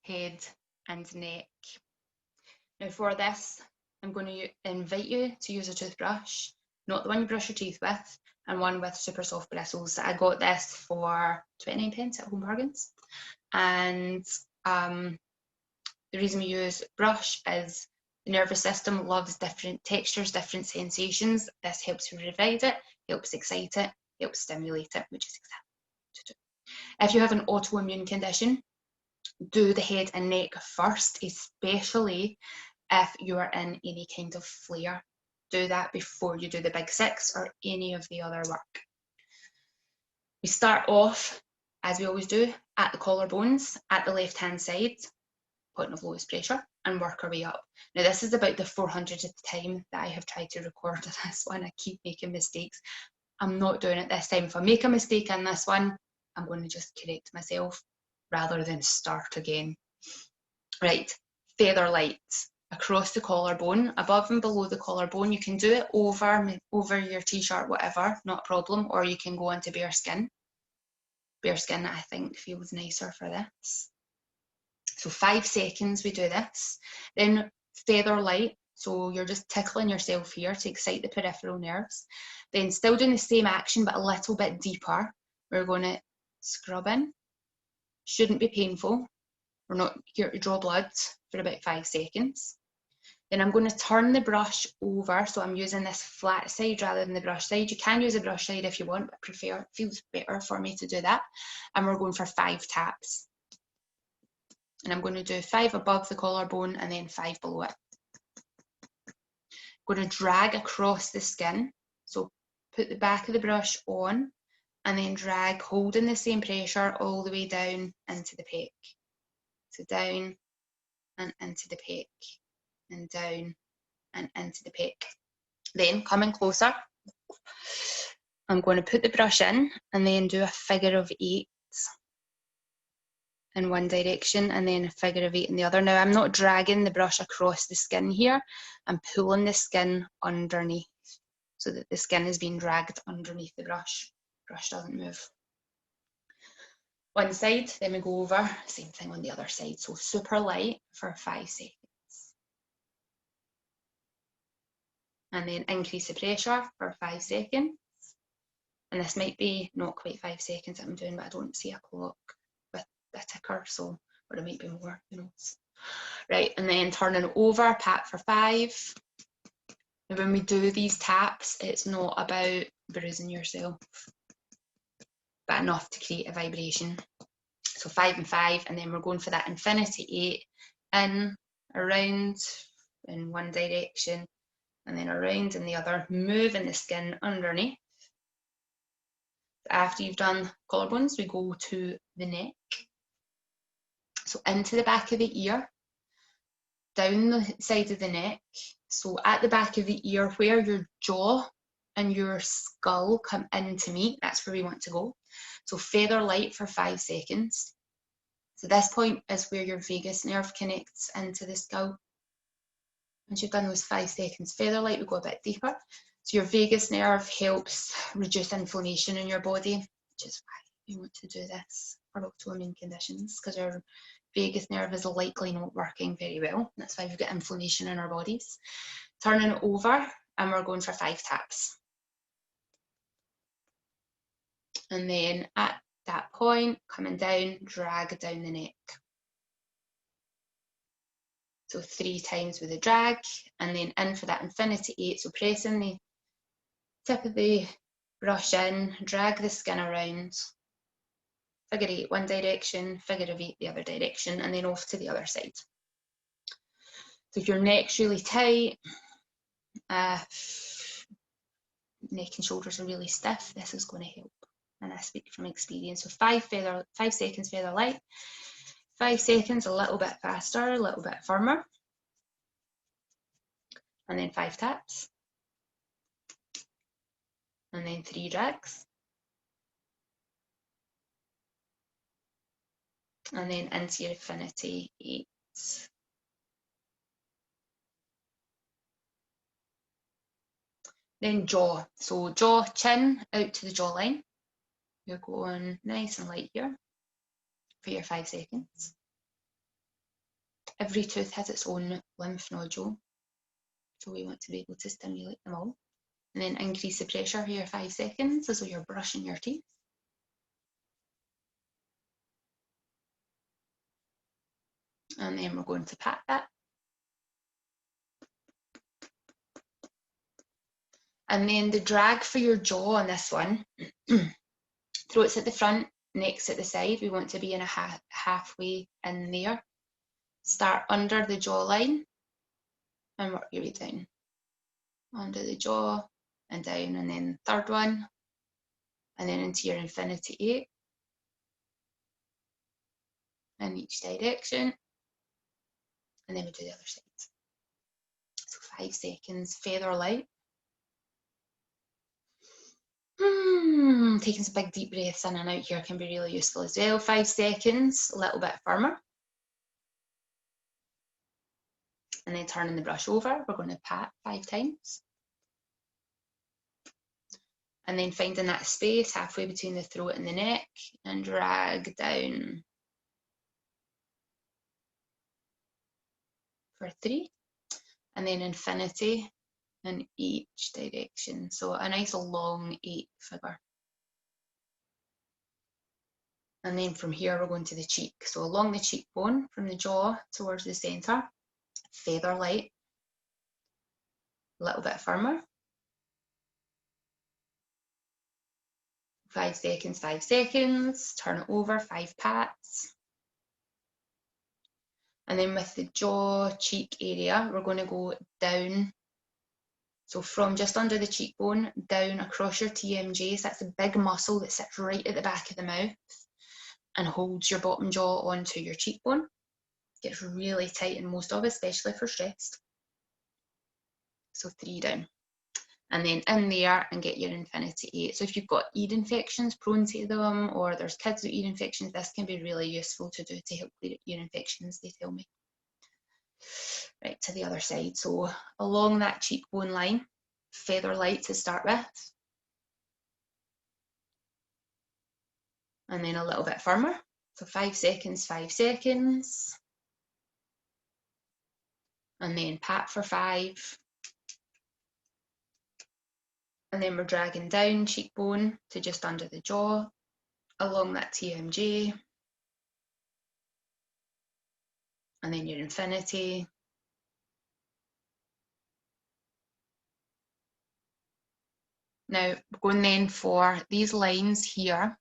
head and neck. Now for this, I'm going to invite you to use a toothbrush, not the one you brush your teeth with, and one with super soft bristles. I got this for 29p at Home Bargains. And the reason we use brush is the nervous system loves different textures, different sensations. This helps to provide it, helps excite it, helps stimulate it, which is exactly what to do. If you have an autoimmune condition, do the head and neck first, especially if you are in any kind of flare. Do that before you do the big six or any of the other work. We start off, as we always do, at the collarbones, at the left-hand side, point of lowest pressure, and work our way up. Now this is about the 400th time that I have tried to record this one. I keep making mistakes. I'm not doing it this time. If I make a mistake in this one, I'm going to just correct myself rather than start again. Right, feather light across the collarbone, above and below the collarbone. You can do it over your t-shirt, whatever, not a problem, or you can go into bare skin. Bare skin, I think, feels nicer for this. So 5 seconds we do this. Then feather light, so you're just tickling yourself here to excite the peripheral nerves. Then still doing the same action but a little bit deeper. We're going to scrub in. Shouldn't be painful. We're not here to draw blood for about 5 seconds. Then I'm going to turn the brush over, so I'm using this flat side rather than the brush side. You can use a brush side if you want, but I prefer, it feels better for me to do that. And we're going for 5 taps. And I'm going to do 5 above the collarbone and then 5 below it. I'm going to drag across the skin. So put the back of the brush on and then drag, holding the same pressure all the way down into the pec. So down and into the pec, and down and into the pec. Then coming closer, I'm going to put the brush in and then do a figure of 8 in one direction and then a figure of 8 in the other. Now I'm not dragging the brush across the skin here, I'm pulling the skin underneath so that the skin is being dragged underneath the brush. Brush doesn't move. One side, then we go over, same thing on the other side. So super light for 5 seconds. And then increase the pressure for 5 seconds. And this might be not quite 5 seconds that I'm doing, but I don't see a clock with a ticker, so, or it might be more, who knows. Right, and then turning over, pat for 5. And when we do these taps, it's not about bruising yourself, but enough to create a vibration. So 5 and 5, and then we're going for that infinity 8, in, around, in one direction, and then around in the other, moving the skin underneath. After you've done collarbones, we go to the neck. So into the back of the ear, down the side of the neck. So at the back of the ear, where your jaw and your skull come in to meet, that's where we want to go. So feather light for 5 seconds. So this point is where your vagus nerve connects into the skull. Once you've done those 5 seconds feather light, we go a bit deeper. So your vagus nerve helps reduce inflammation in your body, which is why you want to do this for autoimmune conditions, because our vagus nerve is likely not working very well. That's why we've got inflammation in our bodies. Turning it over, and we're going for 5 taps. And then at that point, coming down, drag down the neck. So 3 times with a drag, and then in for that infinity 8. So pressing the tip of the brush in, drag the skin around, figure 8 one direction, figure of 8 the other direction, and then off to the other side. So if your neck's really tight, neck and shoulders are really stiff, this is going to help. And I speak from experience. So 5 seconds feather light, 5 seconds a little bit faster, a little bit firmer, and then 5 taps, and then 3 drags, and then into your infinity 8. Then jaw. So jaw, chin out to the jawline. You're going nice and light here for your 5 seconds. every tooth has its own lymph nodule, so we want to be able to stimulate them all. And then increase the pressure here 5 seconds as though you're brushing your teeth. And then we're going to pat that. And then the drag for your jaw on this one, throat's at the front, neck's at the side. We want to be in a halfway in there. Start under the jawline and work your way down. Under the jaw and down, and then third one, and then into your infinity 8 in each direction. And then we do the other side. So 5 seconds, feather light. Taking some big deep breaths in and out here can be really useful as well. 5 seconds, a little bit firmer. And then turning the brush over, we're going to pat 5 times. And then finding that space halfway between the throat and the neck and drag down for 3. And then infinity in each direction. So a nice long 8 figure. And then from here, we're going to the cheek. So along the cheekbone, from the jaw towards the center, feather light, a little bit firmer. 5 seconds, 5 seconds, turn it over, 5 pats. And then with the jaw, cheek area, we're going to go down. So from just under the cheekbone, down across your TMJ, so that's a big muscle that sits right at the back of the mouth and holds your bottom jaw onto your cheekbone. Gets really tight in most of us, especially for stressed. So 3 down. And then in there and get your infinity 8. So if you've got ear infections, prone to them, or there's kids with ear infections, this can be really useful to do to help clear ear infections, they tell me. Right, to the other side. So along that cheekbone line, feather light to start with. And then a little bit firmer. So 5 seconds, 5 seconds. And then pat for 5. And then we're dragging down cheekbone to just under the jaw, along that TMJ. And then your infinity. Now, we're going then for these lines here,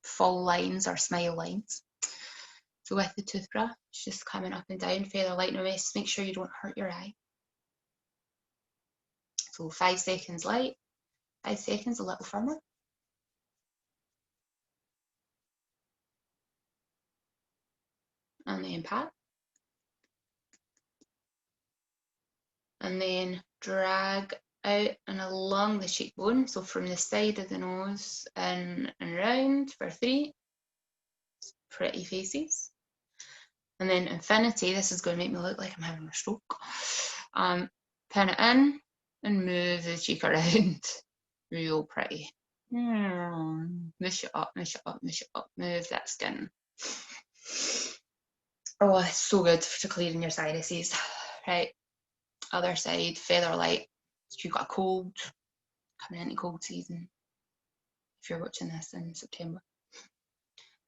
full lines or smile lines. So with the toothbrush, just coming up and down, feather light, no mess, make sure you don't hurt your eye. So 5 seconds light, 5 seconds a little firmer. And then pat. And then drag out and along the cheekbone, so from the side of the nose in and round for 3. Pretty faces. And then infinity, this is going to make me look like I'm having a stroke. Pin it in and move the cheek around. Real pretty. Mush it up, mush it up, mush it up, move that skin. Oh, it's so good for clearing your sinuses. Right, other side, feather light. If you've got a cold, coming into cold season, if you're watching this in September.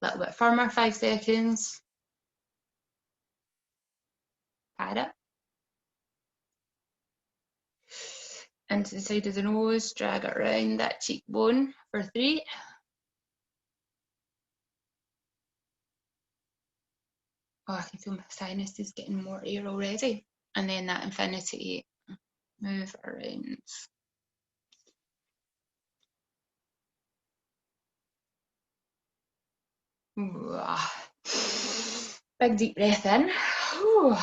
A little bit firmer, 5 seconds. Pat it. Into the side of the nose, drag it around that cheekbone for 3. Oh, I can feel my sinuses getting more air already. And then that infinity 8, move around. Ooh. Big deep breath in. Ooh.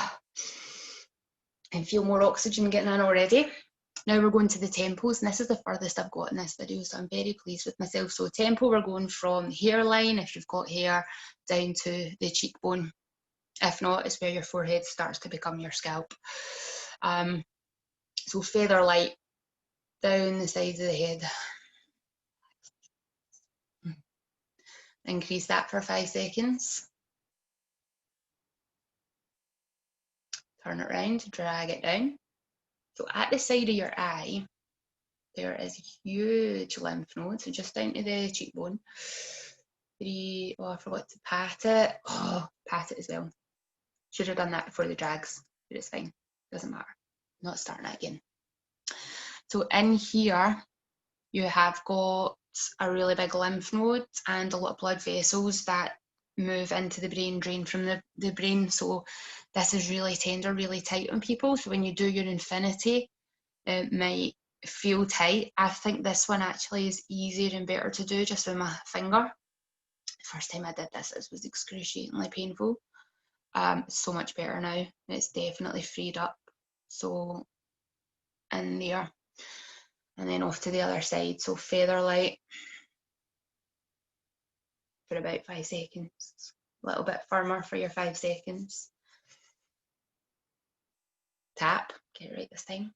And feel more oxygen getting in already. Now we're going to the temples, and this is the furthest I've got in this video, so I'm very pleased with myself. So temple, we're going from the hairline, if you've got hair, down to the cheekbone. If not, it's where your forehead starts to become your scalp. So feather light down the sides of the head. Increase that for 5 seconds. Turn it around, drag it down. So at the side of your eye, there is a huge lymph node, so just down to the cheekbone. Oh, I forgot to pat it. Oh, pat it as well. Should have done that before the drags, but it's fine. Doesn't matter. Not starting it again. So in here, you have got a really big lymph node and a lot of blood vessels that move into the brain, drain from the brain. So this is really tender, really tight on people. So when you do your infinity, it might feel tight. I think this one actually is easier and better to do just with my finger. The first time I did this, it was excruciatingly painful. So much better now. It's definitely freed up. So in there, and then off to the other side. So feather light for about 5 seconds. A little bit firmer for your 5 seconds. Tap, get it right this time.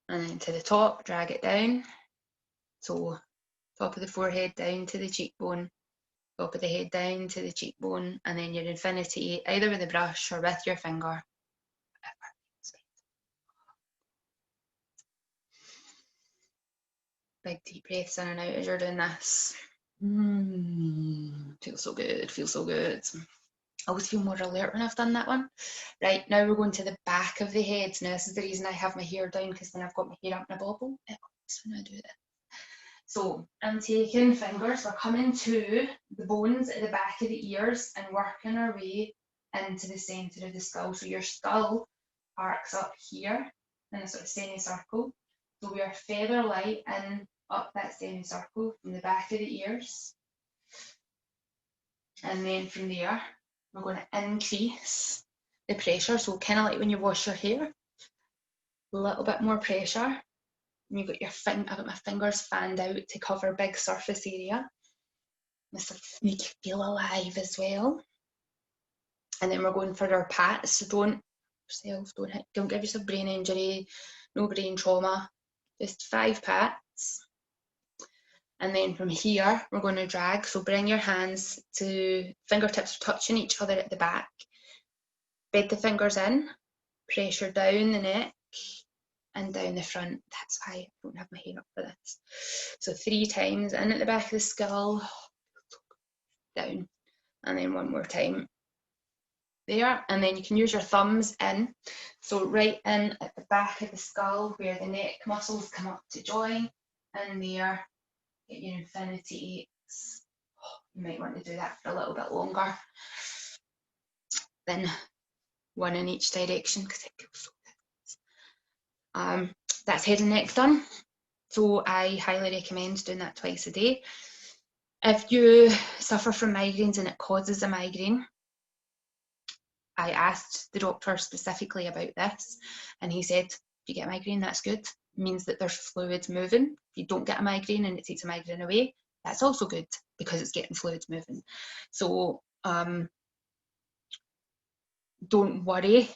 And then to the top, drag it down. So top of the forehead down to the cheekbone, top of the head down to the cheekbone, and then your infinity, either with a brush or with your finger. Big deep breaths in and out as you're doing this. Feels so good, feels so good. I always feel more alert when I've done that one. Right, now we're going to the back of the head. Now this is the reason I have my hair down, because then I've got my hair up in a bobble. It helps when I do this. So I'm taking fingers, we're coming to the bones at the back of the ears and working our way into the centre of the skull. So your skull arcs up here in a sort of semicircle. So we are feather light in up that semicircle from the back of the ears. And then from there, we're going to increase the pressure. So kind of like when you wash your hair, a little bit more pressure. And you've got your I've got my fingers fanned out to cover big surface area. This will make you feel alive as well. And then we're going for our pats. So don't give yourself brain injury, no brain trauma. Just 5 pats. And then from here, we're going to drag. So bring your hands to fingertips touching each other at the back. Bed the fingers in, pressure down the neck and down the front. That's why I don't have my hair up for this. So 3 times in at the back of the skull, down, and then 1 more time. There, and then you can use your thumbs in. So right in at the back of the skull where the neck muscles come up to join, and there, get your infinity 8s. You might want to do that for a little bit longer. Then 1 in each direction because it feels so good. That's head and neck done. So I highly recommend doing that twice a day. If you suffer from migraines and it causes a migraine, I asked the doctor specifically about this, and he said, if you get a migraine, that's good. It means that there's fluids moving. If you don't get a migraine and it takes a migraine away, that's also good because it's getting fluids moving. So don't worry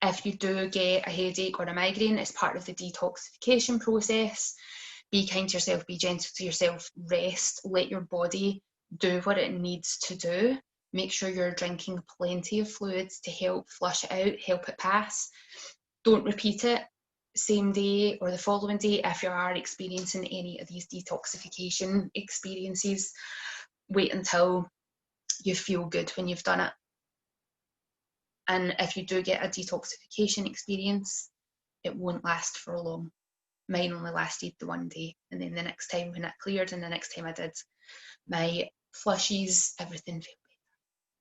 if you do get a headache or a migraine. It's part of the detoxification process. Be kind to yourself, be gentle to yourself, rest, let your body do what it needs to do. Make sure you're drinking plenty of fluids to help flush it out, help it pass. Don't repeat it same day or the following day if you are experiencing any of these detoxification experiences. Wait until you feel good when you've done it. And if you do get a detoxification experience, it won't last for long. Mine only lasted the 1 day, and then the next time when it cleared and the next time I did my flushies, everything felt better.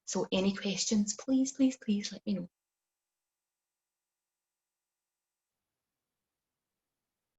So any questions, please let me know.